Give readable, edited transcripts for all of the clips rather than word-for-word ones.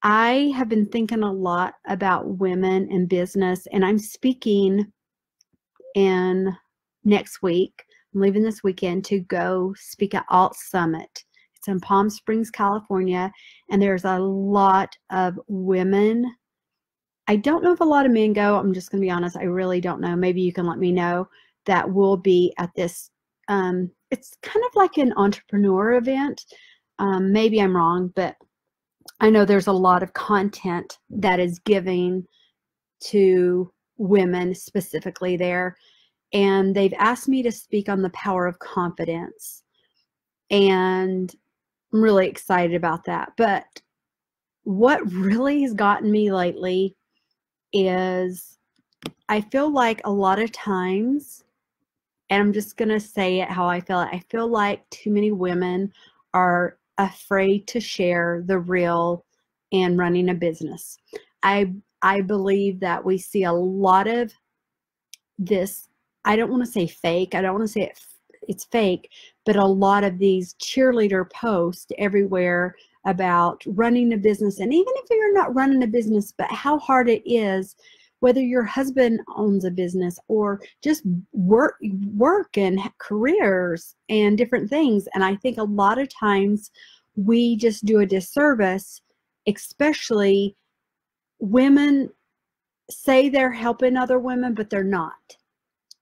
I have been thinking a lot about women in business, and I'm speaking in next week. I'm leaving this weekend to go speak at Alt Summit. It's in Palm Springs, California, and there's a lot of women. I don't know if a lot of men go. I'm just going to be honest. I really don't know. Maybe you can let me know. That will be at this. It's kind of like an entrepreneur event. Maybe I'm wrong, but I know there's a lot of content that is giving to women specifically there. And they've asked me to speak on the power of confidence. And I'm really excited about that. But what really has gotten me lately is I feel like a lot of times, and I'm just going to say it how I feel like too many women are afraid to share the real and running a business. I believe that we see a lot of this. I don't want to say fake. I don't want to say it's fake, but a lot of these cheerleader posts everywhere about running a business. And even if you're not running a business, but how hard it is, whether your husband owns a business or just work and careers and different things. And I think a lot of times we just do a disservice, especially women say they're helping other women, but they're not.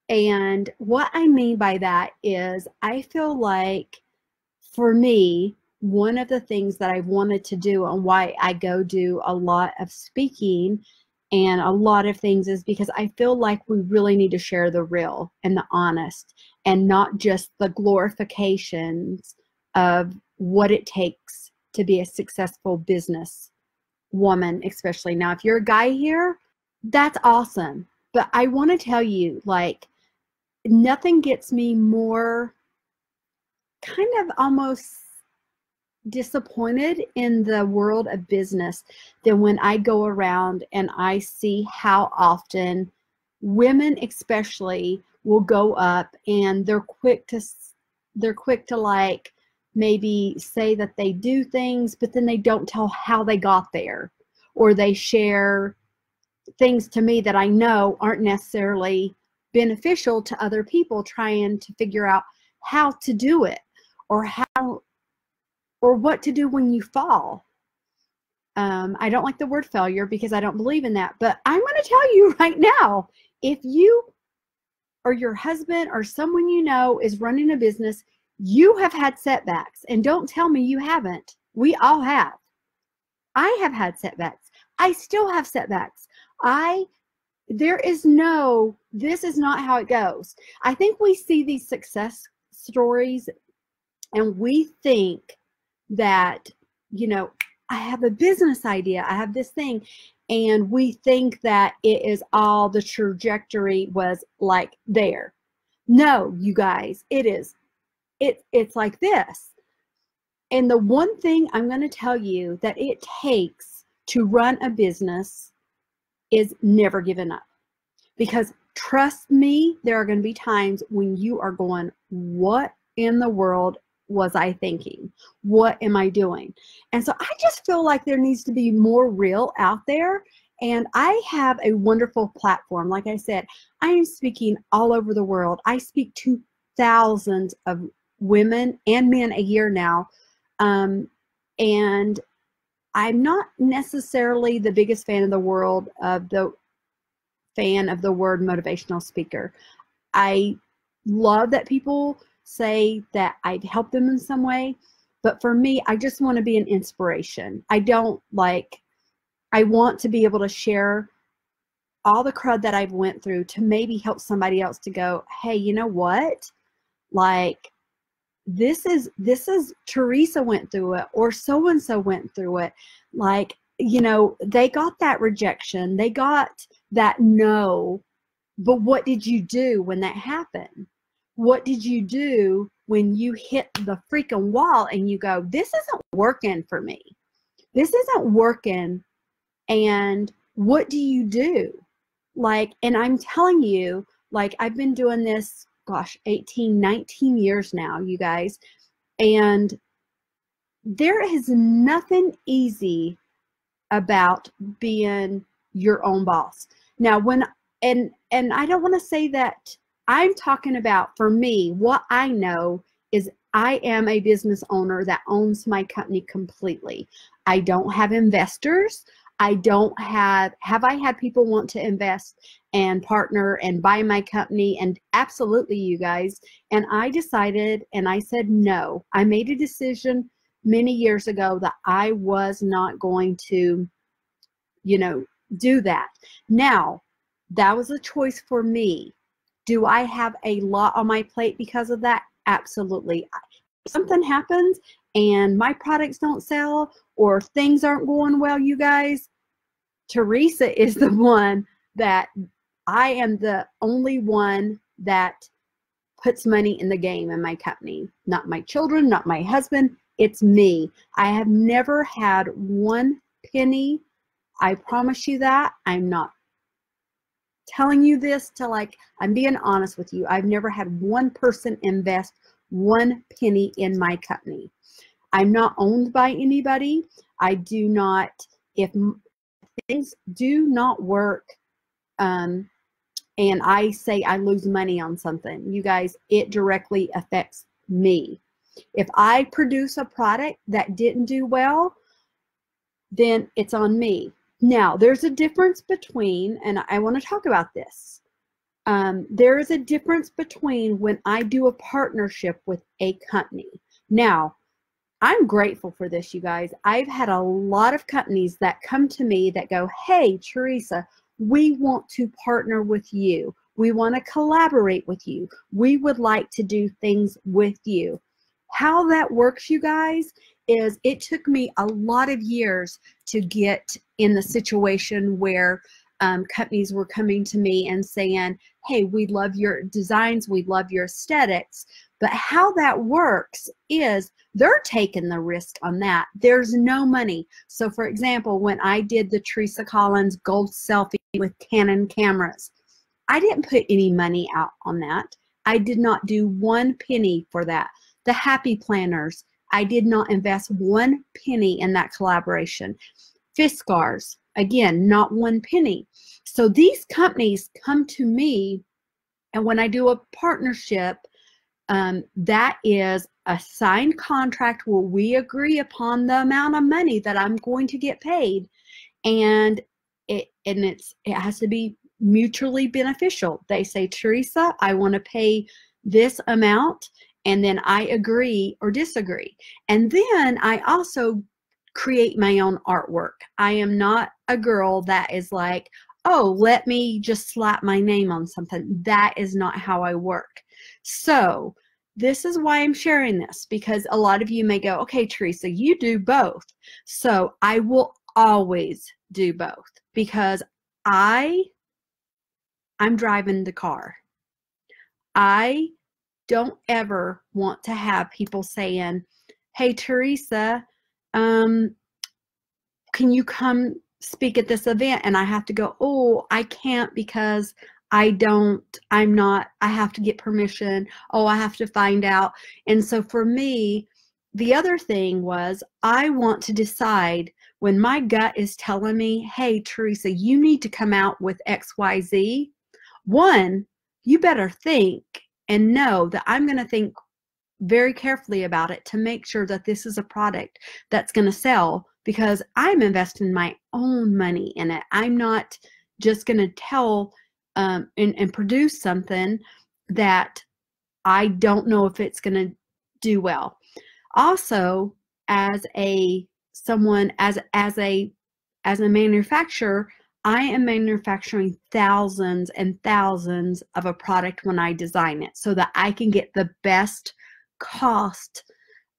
And what I mean by that is I feel like for me, one of the things that I've wanted to do and why I go do a lot of speaking and a lot of things is because I feel like we really need to share the real and the honest and not just the glorifications of what it takes to be a successful business woman, especially. Now, if you're a guy here, that's awesome. But I want to tell you, like, nothing gets me more kind of almost disappointed in the world of business than when I go around and I see how often women especially will go up and they're quick to like maybe say that they do things, but then they don't tell how they got there, or they share things to me that I know aren't necessarily beneficial to other people trying to figure out how to do it or what to do when you fall. I don't like the word failure because I don't believe in that, but I'm going to tell you right now, if you or your husband or someone you know is running a business, you have had setbacks, and don't tell me you haven't. We all have. I have had setbacks. I still have setbacks. This is not how it goes. I think we see these success stories and we think that, I have a business idea, I have this thing, and we think that it is all the trajectory was like there. No, you guys, it's like this. And the one thing I'm going to tell you that it takes to run a business is never giving up. Because trust me, there are going to be times when you are going, what in the world was I thinking? What am I doing? And so I just feel like there needs to be more real out there. And I have a wonderful platform. Like I said, I am speaking all over the world. I speak to thousands of women and men a year now. And I'm not necessarily the biggest fan of the word motivational speaker. I love that people say that I'd help them in some way, but for me, I just want to be an inspiration. I want to be able to share all the crud that I've went through to maybe help somebody else to go, hey, you know what? Like, this is Teresa went through it, or so-and-so went through it. Like, they got that rejection. They got that no, but what did you do when that happened? What did you do when you hit the freaking wall and you go, this isn't working for me. This isn't working. And what do you do? Like, and I'm telling you, like, I've been doing this, 18, 19 years now, you guys. And there is nothing easy about being your own boss. Now, and I don't want to say that, I'm talking about, for me, what I know is I am a business owner that owns my company completely. I don't have investors. I don't have I had people want to invest and partner and buy my company? And absolutely, you guys. And I decided, and I said no. I made a decision many years ago that I was not going to, do that. Now, that was a choice for me. Do I have a lot on my plate because of that? Absolutely. If something happens and my products don't sell or things aren't going well, you guys, Teresa is the one that, I am the only one that puts money in the game in my company. Not my children, not my husband. It's me. I have never had one penny. I promise you that. I'm not telling you this to I'm being honest with you. I've never had one person invest one penny in my company. I'm not owned by anybody. I do not, if things do not work, and I say I lose money on something, you guys, it directly affects me. If I produce a product that didn't do well, then it's on me. Now, there's a difference between, and I want to talk about this. There is a difference between when I do a partnership with a company. Now, I'm grateful for this, you guys. I've had a lot of companies that come to me that go, hey, Teresa, we want to partner with you. We want to collaborate with you. We would like to do things with you. How that works, you guys, is it took me a lot of years to get in the situation where companies were coming to me and saying, hey, we love your designs, we love your aesthetics. But how that works is they're taking the risk on that. There's no money. So for example, when I did the Teresa Collins gold selfie with Canon cameras, I didn't put any money out on that. I did not do one penny for that. The Happy Planners, I did not invest one penny in that collaboration. Fiskars, again, not one penny. So these companies come to me, and when I do a partnership, that is a signed contract where we agree upon the amount of money that I'm going to get paid, and it has to be mutually beneficial. They say, Teresa, I want to pay this amount, and then I agree or disagree. And then I also create my own artwork. I am not a girl that is like, oh, let me just slap my name on something. That is not how I work. So this is why I'm sharing this, because a lot of you may go, okay, Teresa, you do both. So I will always do both, because I'm driving the car. I don't ever want to have people saying, hey, Teresa, can you come speak at this event? And I have to go, oh, I can't because I have to get permission. Oh, I have to find out. And so for me, the other thing was, I want to decide when my gut is telling me, hey, Teresa, you need to come out with XYZ. One, you better think and know that I'm going to think very carefully about it to make sure that this is a product that's going to sell, because I'm investing my own money in it. I'm not just going to tell and produce something that I don't know if it's going to do well. Also, as a manufacturer, I am manufacturing thousands and thousands of a product when I design it, so that I can get the best cost,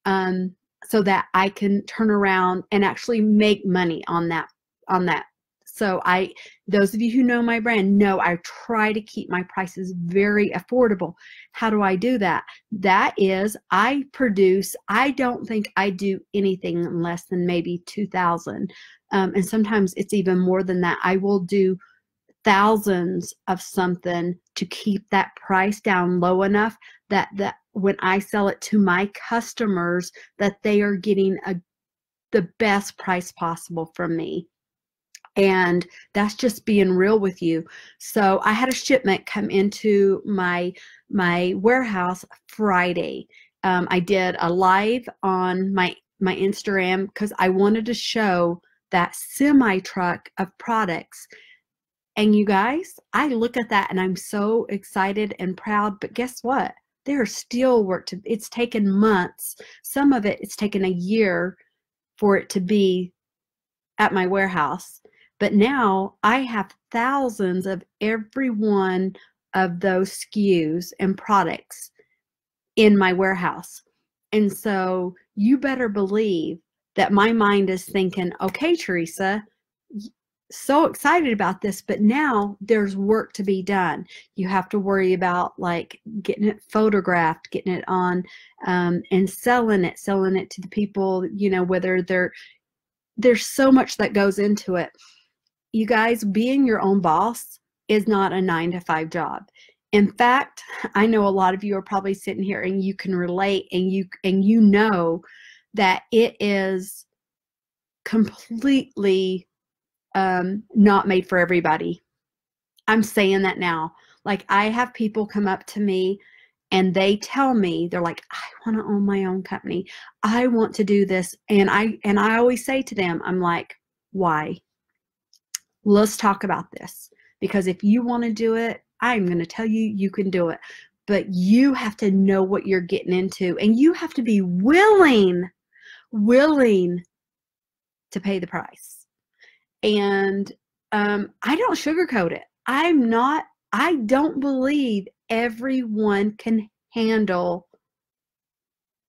so that I can turn around and actually make money on that. So those of you who know my brand know I try to keep my prices very affordable. How do I do that? That is, I don't think I do anything less than maybe 2,000. And sometimes it's even more than that. I will do thousands of something to keep that price down low enough that when I sell it to my customers, that they are getting the best price possible from me. And that's just being real with you. So I had a shipment come into my warehouse Friday. I did a live on my Instagram because I wanted to show that semi truck of products. And you guys, I look at that and I'm so excited and proud. But guess what? There's still work to. It's taken months. Some of it's taken a year for it to be at my warehouse. But now I have thousands of every one of those SKUs and products in my warehouse. And so you better believe that my mind is thinking, okay, Teresa, so excited about this, but now there's work to be done. You have to worry about like getting it photographed, getting it on, and selling it to the people, you know, whether there's so much that goes into it. You guys, being your own boss is not a 9-to-5 job. In fact, I know a lot of you are probably sitting here and you can relate, and you know that it is completely not made for everybody. I'm saying that now. Like, I have people come up to me and they tell me, they're like, I want to own my own company. I want to do this. And I always say to them, I'm like, why? Let's talk about this. Because if you want to do it, I'm going to tell you, you can do it. But you have to know what you're getting into, and you have to be willing to pay the price. And I don't sugarcoat it. I don't believe everyone can handle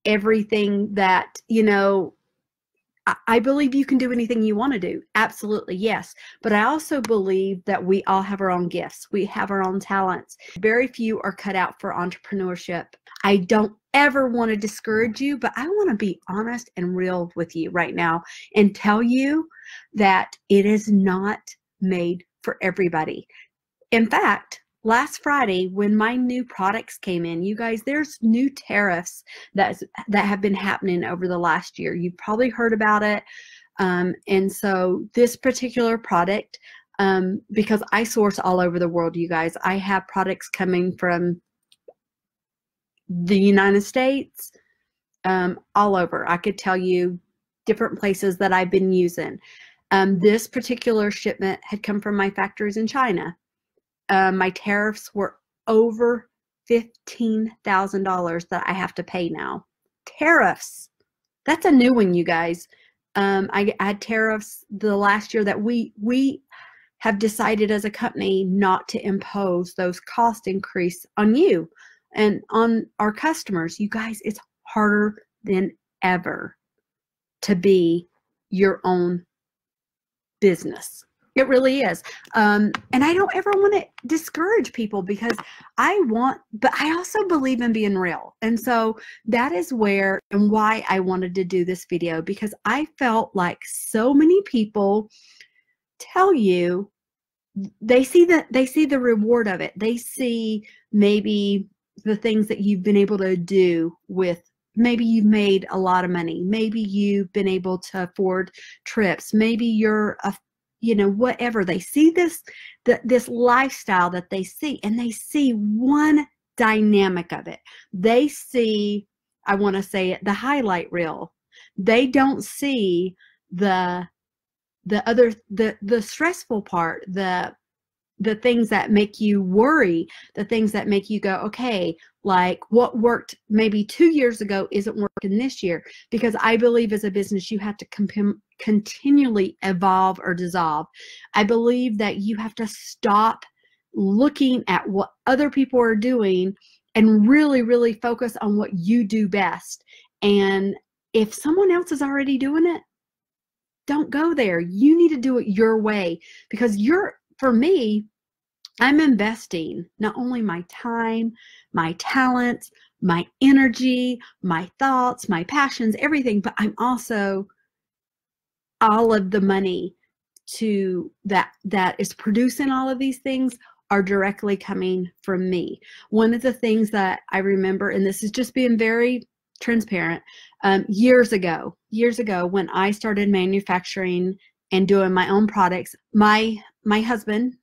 everything that, you know, I believe you can do anything you want to do. Absolutely, yes. But I also believe that we all have our own gifts. We have our own talents. Very few are cut out for entrepreneurship. I don't ever want to discourage you, but I want to be honest and real with you right now and tell you that it is not made for everybody. In fact, last Friday, when my new products came in, you guys, there's new tariffs that have been happening over the last year. You've probably heard about it. And so this particular product, because I source all over the world, you guys, I have products coming from the United States, all over. I could tell you different places that I've been using. This particular shipment had come from my factories in China. My tariffs were over $15,000 that I have to pay now. Tariffs. That's a new one, you guys. I had tariffs the last year that we have decided as a company not to impose those cost increase on you and on our customers. You guys, it's harder than ever to be your own business. It really is. And I don't ever want to discourage people, because but I also believe in being real. And so that is where and why I wanted to do this video, because I felt like so many people tell you they see the reward of it. They see maybe the things that you've been able to do with. Maybe you've made a lot of money. Maybe you've been able to afford trips. Maybe you're whatever. They see this lifestyle that they see, and they see one dynamic of it. They see, I want to say it, the highlight reel. They don't see the stressful part, the things that make you worry, the things that make you go, okay, like what worked maybe 2 years ago isn't working this year. Because I believe as a business, you have to continually evolve or dissolve. I believe that you have to stop looking at what other people are doing and really, really focus on what you do best. And if someone else is already doing it, don't go there. You need to do it your way, because for me, I'm investing not only my time, my talents, my energy, my thoughts, my passions, everything, but I'm also all of the money that is producing all of these things are directly coming from me. One of the things that I remember, and this is just being very transparent, years ago when I started manufacturing and doing my own products, my husband,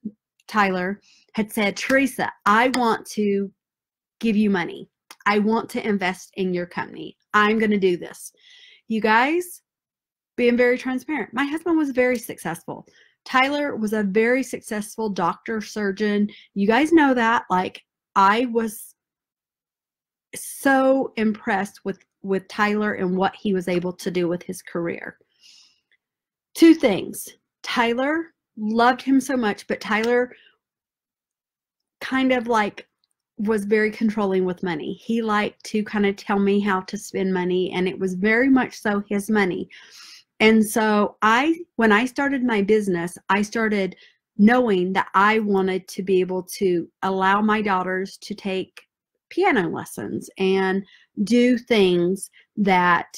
Tyler, had said, Teresa, I want to give you money. I want to invest in your company. I'm going to do this. You guys, being very transparent, my husband was very successful. Tyler was a very successful doctor, surgeon. You guys know that. Like, I was so impressed with Tyler and what he was able to do with his career. Two things. Tyler loved him so much, but Tyler kind of like was very controlling with money. He liked to kind of tell me how to spend money, and it was very much so his money. And so when I started my business, I started knowing that I wanted to be able to allow my daughters to take piano lessons and do things that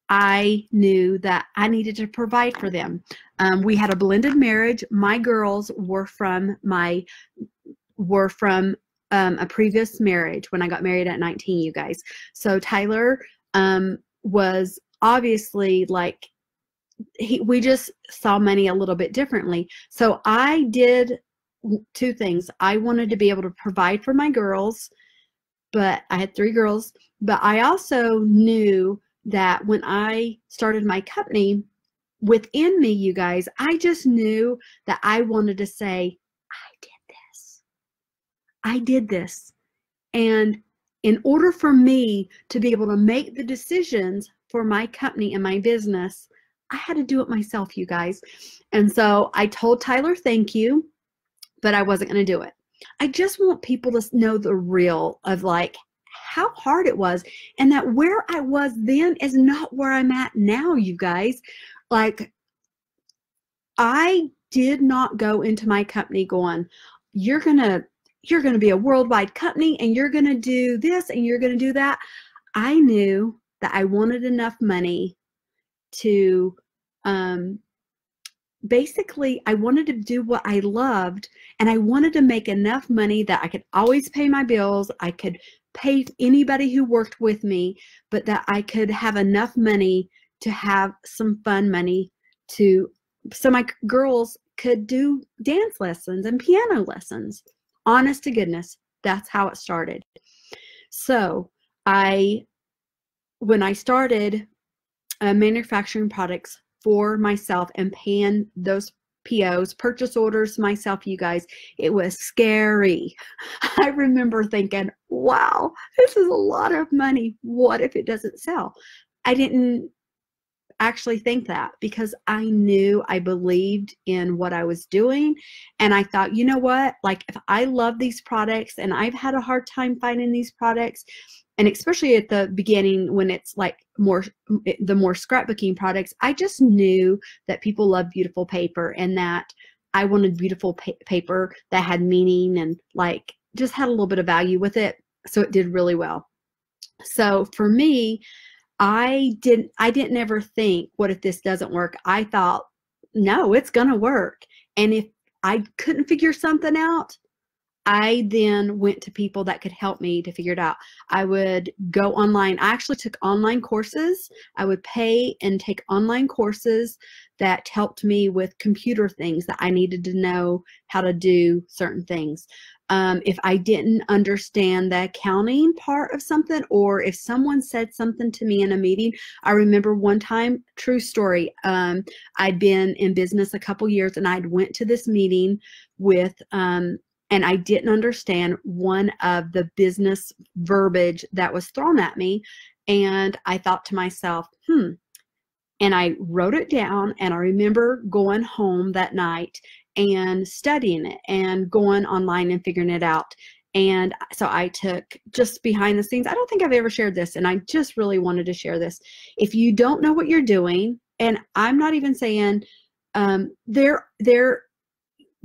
I knew that I needed to provide for them. We had a blended marriage. My girls were from a previous marriage when I got married at 19, you guys. So Tyler was obviously like, we just saw money a little bit differently. So I did two things. I wanted to be able to provide for my girls, but I had 3 girls. But I also knew that when I started my company, within me, you guys, I just knew that I wanted to say, I did this. I did this. And in order for me to be able to make the decisions for my company and my business, I had to do it myself, you guys. And so I told Tyler, thank you, but I wasn't going to do it. I just want people to know the real of like how hard it was, and that where I was then is not where I'm at now, you guys. Like, I did not go into my company going, you're going to be a worldwide company and you're going to do this and you're going to do that. I knew that I wanted enough money to basically, I wanted to do what I loved, and I wanted to make enough money that I could always pay my bills. I could pay anybody who worked with me, but that I could have enough money to have some fun money so my girls could do dance lessons and piano lessons. Honest to goodness, that's how it started. So when I started manufacturing products for myself and paying those POs, purchase orders myself, you guys, it was scary. I remember thinking, wow, this is a lot of money. What if it doesn't sell? I didn't actually think that, because I knew, I believed in what I was doing. And I thought, you know what, like, if I love these products and I've had a hard time finding these products, and especially at the beginning when it's like the more scrapbooking products, I just knew that people love beautiful paper, and that I wanted beautiful paper that had meaning and like just had a little bit of value with it. So it did really well. So for me, I didn't ever think, what if this doesn't work? I thought, no, it's going to work. And if I couldn't figure something out, I then went to people that could help me to figure it out. I would go online. I actually took online courses. I would pay and take online courses that helped me with computer things that I needed to know how to do certain things. If I didn't understand the accounting part of something, or if someone said something to me in a meeting, I remember one time, true story, I'd been in business a couple years, and I'd went to this meeting with, and I didn't understand one of the business verbiage that was thrown at me. And I thought to myself, and I wrote it down, and I remember going home that night and studying it and going online and figuring it out. And so I took, just behind the scenes, I don't think I've ever shared this, and I just really wanted to share this. If you don't know what you're doing, and I'm not even saying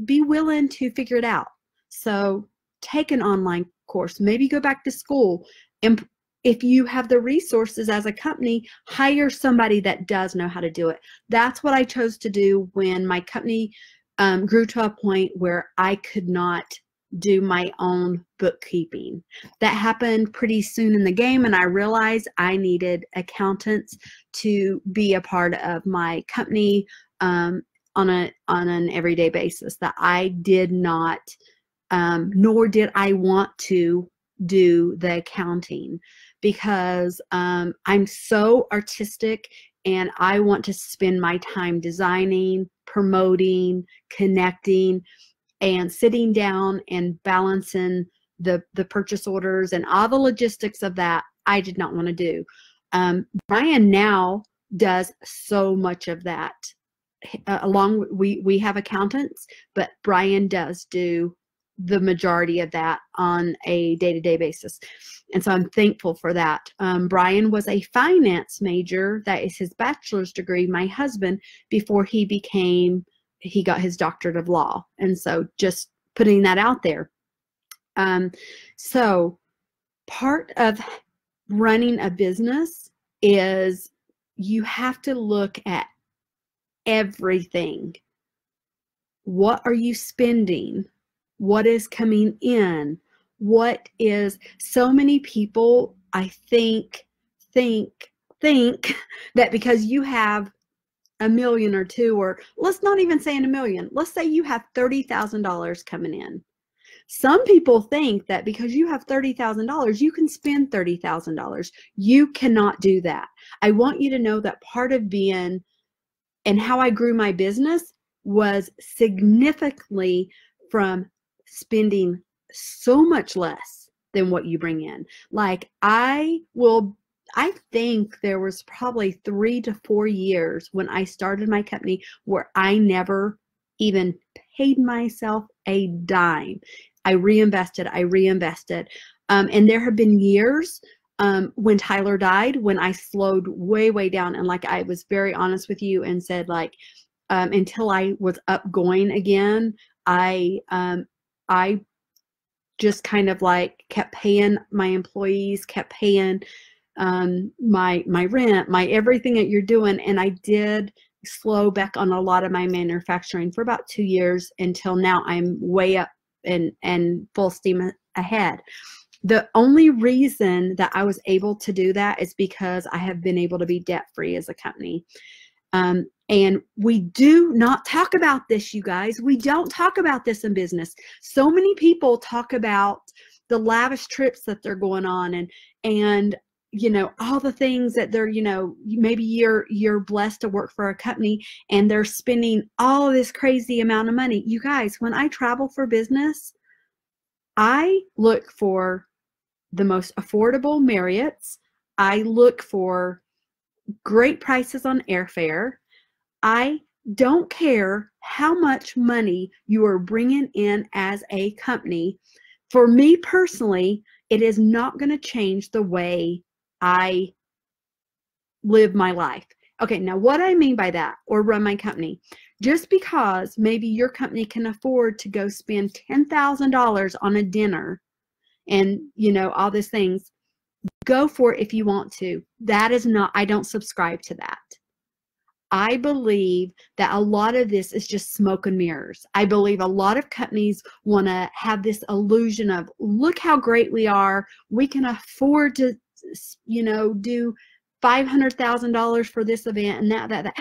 be willing to figure it out. So take an online course, maybe go back to school, and if you have the resources as a company, hire somebody that does know how to do it. That's what I chose to do when my company grew to a point where I could not do my own bookkeeping. That happened pretty soon in the game, and I realized I needed accountants to be a part of my company on an everyday basis, that I did not, nor did I want to do the accounting, because I'm so artistic and I want to spend my time designing, promoting, connecting, and sitting down and balancing the purchase orders and all the logistics of that. I did not want to do. Brian now does so much of that. We have accountants, but Brian does do the majority of that on a day-to-day basis. And so I'm thankful for that. Brian was a finance major. That is his bachelor's degree, my husband, before he got his doctorate of law. And so just putting that out there. So part of running a business is you have to look at everything. What are you spending? What is coming in? What is, so many people, I think that because you have $1 million or two, or let's not even say $1 million, let's say you have $30,000 coming in. Some people think that because you have $30,000, you can spend $30,000. You cannot do that. I want you to know that part of being, and how I grew my business, was significantly from spending so much less than what you bring in. Like I think there was probably 3 to 4 years when I started my company where I never even paid myself a dime. I reinvested. And there have been years when Tyler died, when I slowed way down. And like, I was very honest with you and said, like, until I was up going again, I just kind of like kept paying my employees, kept paying my rent, my everything that you're doing. And I did slow back on a lot of my manufacturing for about 2 years, until now I'm way up and full steam ahead. The only reason that I was able to do that is because I have been able to be debt free as a company. And we do not talk about this, you guys. We don't talk about this in business. So many people talk about the lavish trips that they're going on, and you know, all the things that they're, you know, maybe you're blessed to work for a company and they're spending all this crazy amount of money. You guys, when I travel for business, I look for the most affordable Marriotts. I look for great prices on airfare. I don't care how much money you are bringing in as a company. For me personally, it is not going to change the way I live my life. Okay, now what I mean by that, or run my company, just because maybe your company can afford to go spend $10,000 on a dinner and, you know, all these things, go for it if you want to. That is not, I don't subscribe to that. I believe that a lot of this is just smoke and mirrors. I believe a lot of companies want to have this illusion of, look how great we are. We can afford to, you know, do $500,000 for this event and that.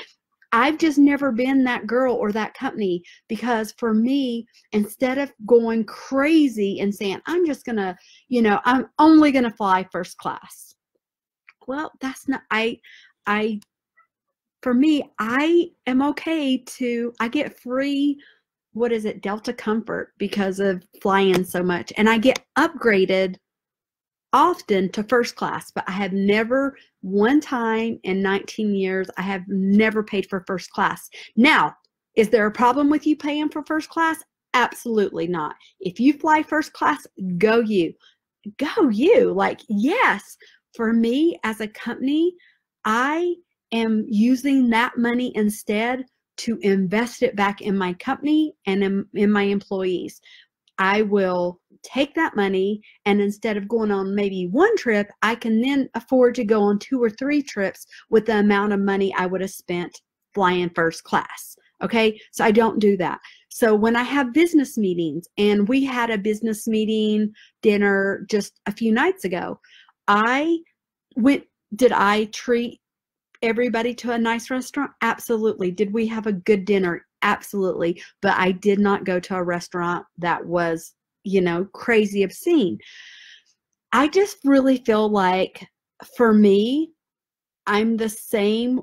I've just never been that girl or that company, because for me, instead of going crazy and saying, I'm just going to, you know, I'm only going to fly first class. Well, that's not, for me, I am okay to, I get free, what is it, Delta Comfort, because of flying so much. And I get upgraded often to first class, but I have never, one time in 19 years, I have never paid for first class. Now, is there a problem with you paying for first class? Absolutely not. If you fly first class, go you. Go you. Like, yes, for me as a company, I am using that money instead to invest it back in my company and in my employees. I will take that money, and instead of going on maybe one trip, I can then afford to go on 2 or 3 trips with the amount of money I would have spent flying first class. Okay, so I don't do that. So when I have business meetings, and we had a business meeting dinner just a few nights ago, did I treat everybody to a nice restaurant? Absolutely. Did we have a good dinner? absolutely. But I did not go to a restaurant that was, you know, crazy obscene. I just really feel like for me, I'm the same.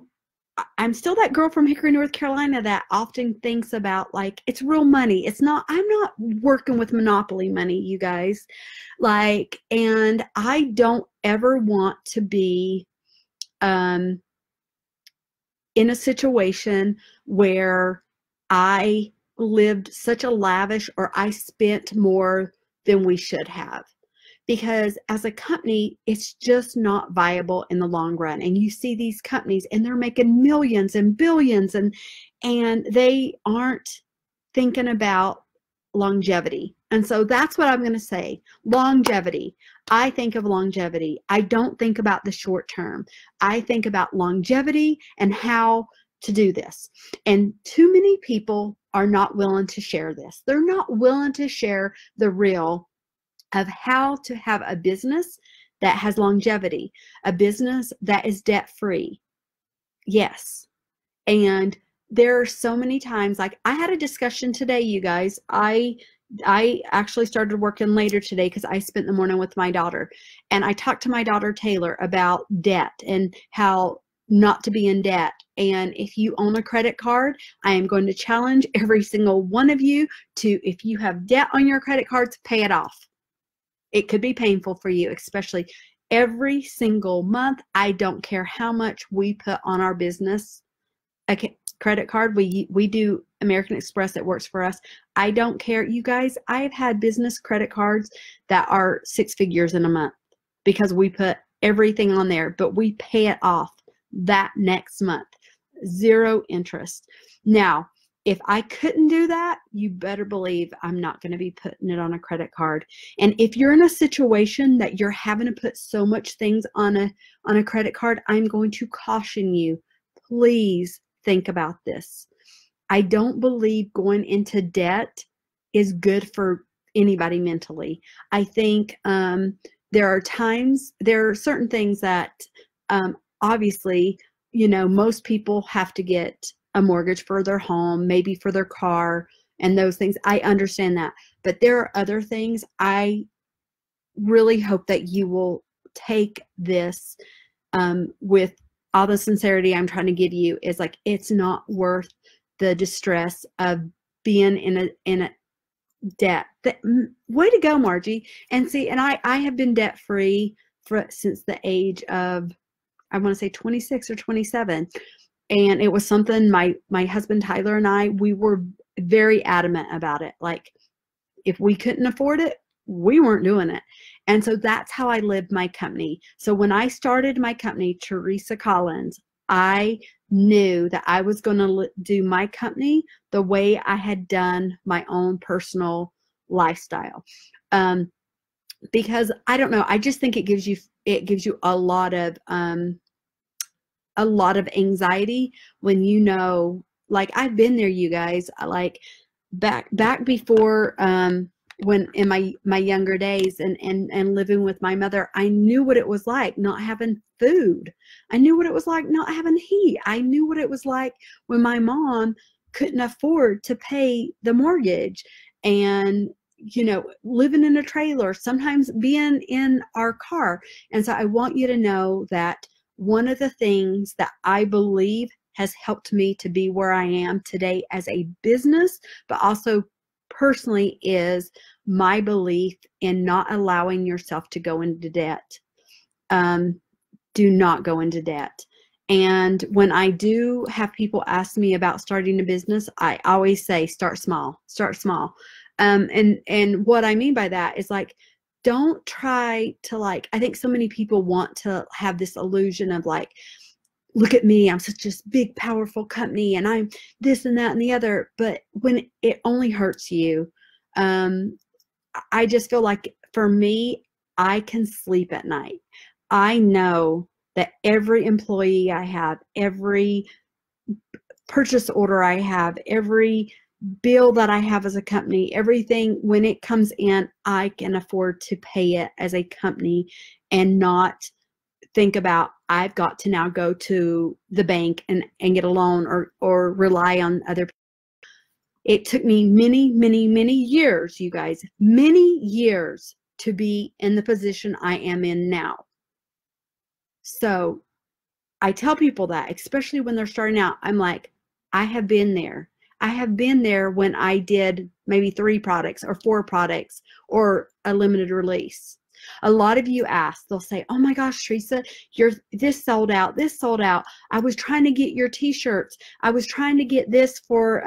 I'm still that girl from Hickory, North Carolina that often thinks about like it's real money. It's not, I'm not working with monopoly money, you guys. Like, and I don't ever want to be in a situation where I lived such a lavish or I spent more than we should have, because as a company, it's just not viable in the long run. And you see these companies and they're making millions and billions, and they aren't thinking about longevity. And so that's what I'm going to say. Longevity. I think of longevity. I don't think about the short term. I think about longevity and how to do this. And too many people are not willing to share this. They're not willing to share the real of how to have a business that has longevity, a business that is debt-free. Yes. And there are so many times, like I had a discussion today, you guys. I actually started working later today because I spent the morning with my daughter. And I talked to my daughter Taylor about debt and how not to be in debt. And if you own a credit card, I am going to challenge every single one of you to, if you have debt on your credit cards, pay it off. It could be painful for you, especially every single month. I don't care how much we put on our business credit card. We do American Express. It works for us. I don't care. You guys, I've had business credit cards that are 6 figures in a month because we put everything on there, but we pay it off that next month. 0 interest. Now, if I couldn't do that, you better believe I'm not going to be putting it on a credit card. And if you're in a situation that you're having to put so much things on a credit card, I'm going to caution you, please think about this. I don't believe going into debt is good for anybody mentally. I think there are certain things that obviously, you know, most people have to get a mortgage for their home, maybe for their car, and those things. I understand that. But there are other things. I really hope that you will take this with all the sincerity I'm trying to give you, is like, it's not worth the distress of being in a debt. Way to go, Margie. And see, and I have been debt free since the age of, I want to say 26 or 27. And it was something my husband Tyler and I, we were very adamant about it. Like, if we couldn't afford it, we weren't doing it. And so that's how I lived my company. So when I started my company, TERESA Collins, I knew that I was going to do my company the way I had done my own personal lifestyle. Because I don't know, I just think it gives you a lot of anxiety when you know, like I've been there, you guys, like back before when in my younger days and living with my mother, I knew what it was like not having food. I knew what it was like not having heat. I knew what it was like when my mom couldn't afford to pay the mortgage, and you know, living in a trailer, sometimes being in our car. And so I want you to know that one of the things that I believe has helped me to be where I am today as a business, but also personally, is my belief in not allowing yourself to go into debt. Do not go into debt. And when I do have people ask me about starting a business, I always say, start small, start small. And what I mean by that is, like, don't try to, like, I think so many people want to have this illusion of like, look at me, I'm such a big, powerful company and I'm this and that and the other. But when it only hurts you, I just feel like for me, I can sleep at night. I know that every employee I have, every purchase order I have, every bill that I have as a company, everything, when it comes in, I can afford to pay it as a company and not think about, I've got to now go to the bank and get a loan or rely on other people. It took me many, many, many years, you guys, many years to be in the position I am in now. So I tell people that, especially when they're starting out, I'm like, I have been there. I have been there when I did maybe 3 products or 4 products or a limited release. A lot of you ask, they'll say, oh my gosh, Teresa, this sold out, this sold out. I was trying to get your t-shirts. I was trying to get this for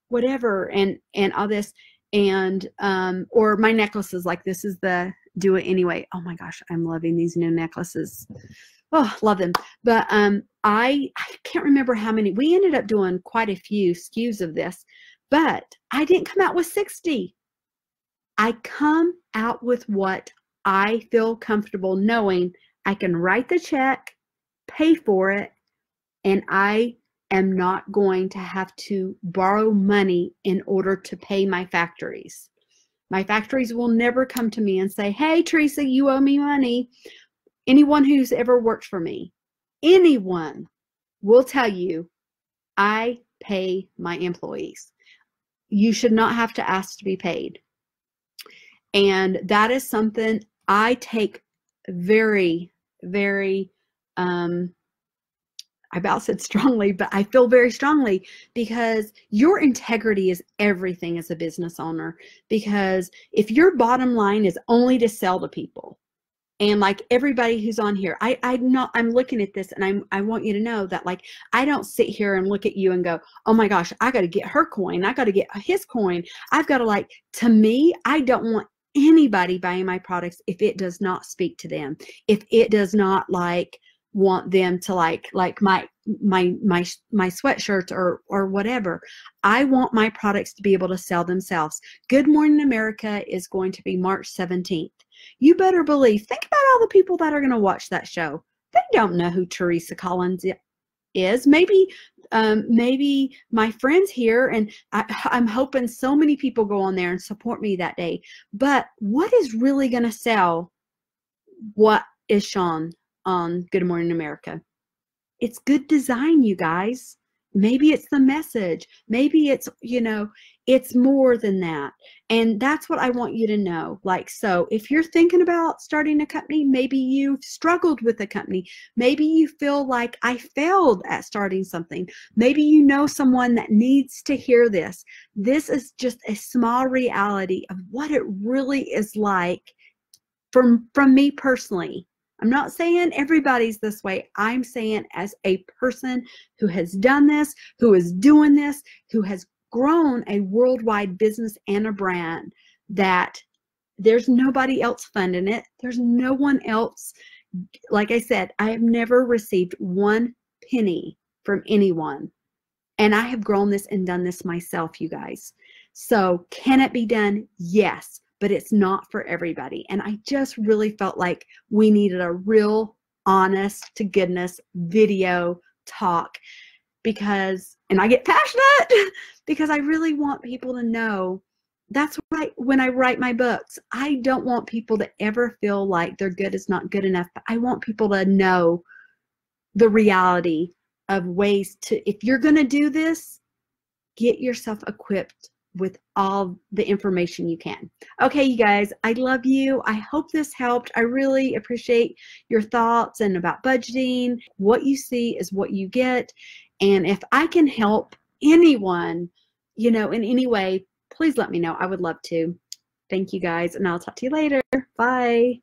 whatever and all this, and or my necklaces, like this is the do it anyway. Oh my gosh, I'm loving these new necklaces. Oh, love them. But I can't remember how many. We ended up doing quite a few SKUs of this, but I didn't come out with 60. I come out with what I feel comfortable knowing I can write the check, pay for it, and I am not going to have to borrow money in order to pay my factories. My factories will never come to me and say, hey, Teresa, you owe me money. Anyone who's ever worked for me, anyone will tell you, I pay my employees. You should not have to ask to be paid. And that is something I take very, very, I about said strongly, but I feel very strongly, because your integrity is everything as a business owner. Because if your bottom line is only to sell to people, and like everybody who's on here, I'm looking at this and I want you to know that, like, I don't sit here and look at you and go, oh my gosh, I got to get her coin. I got to get his coin. I've got to, like, to me, I don't want anybody buying my products if it does not speak to them. If it does not, like, want them to like my sweatshirts or whatever. I want my products to be able to sell themselves. Good Morning America is going to be March 17th. You better believe, think about all the people that are going to watch that show. They don't know who Teresa Collins is. Maybe my friends here, and I'm hoping so many people go on there and support me that day. But what is really going to sell what is shown on Good Morning America? It's good design, you guys. Maybe it's the message. Maybe it's, it's more than that. And that's what I want you to know. Like, so if you're thinking about starting a company, maybe you've struggled with a company. Maybe you feel like I failed at starting something. Maybe you know someone that needs to hear this. This is just a small reality of what it really is like from me personally. I'm not saying everybody's this way. I'm saying as a person who has done this, who is doing this, who has grown a worldwide business and a brand, that there's nobody else funding it. There's no one else. Like I said, I have never received 1 penny from anyone. And I have grown this and done this myself, you guys. So can it be done? Yes. But it's not for everybody. And I just really felt like we needed a real honest to goodness video talk, because, and I get passionate because I really want people to know. That's why when I write my books, I don't want people to ever feel like their good is not good enough. But I want people to know the reality of ways to, if you're going to do this, get yourself equipped with all the information you can. Okay, you guys, I love you. I hope this helped. I really appreciate your thoughts and about budgeting. What you see is what you get. And if I can help anyone, in any way, please let me know. I would love to. Thank you guys, and I'll talk to you later. Bye.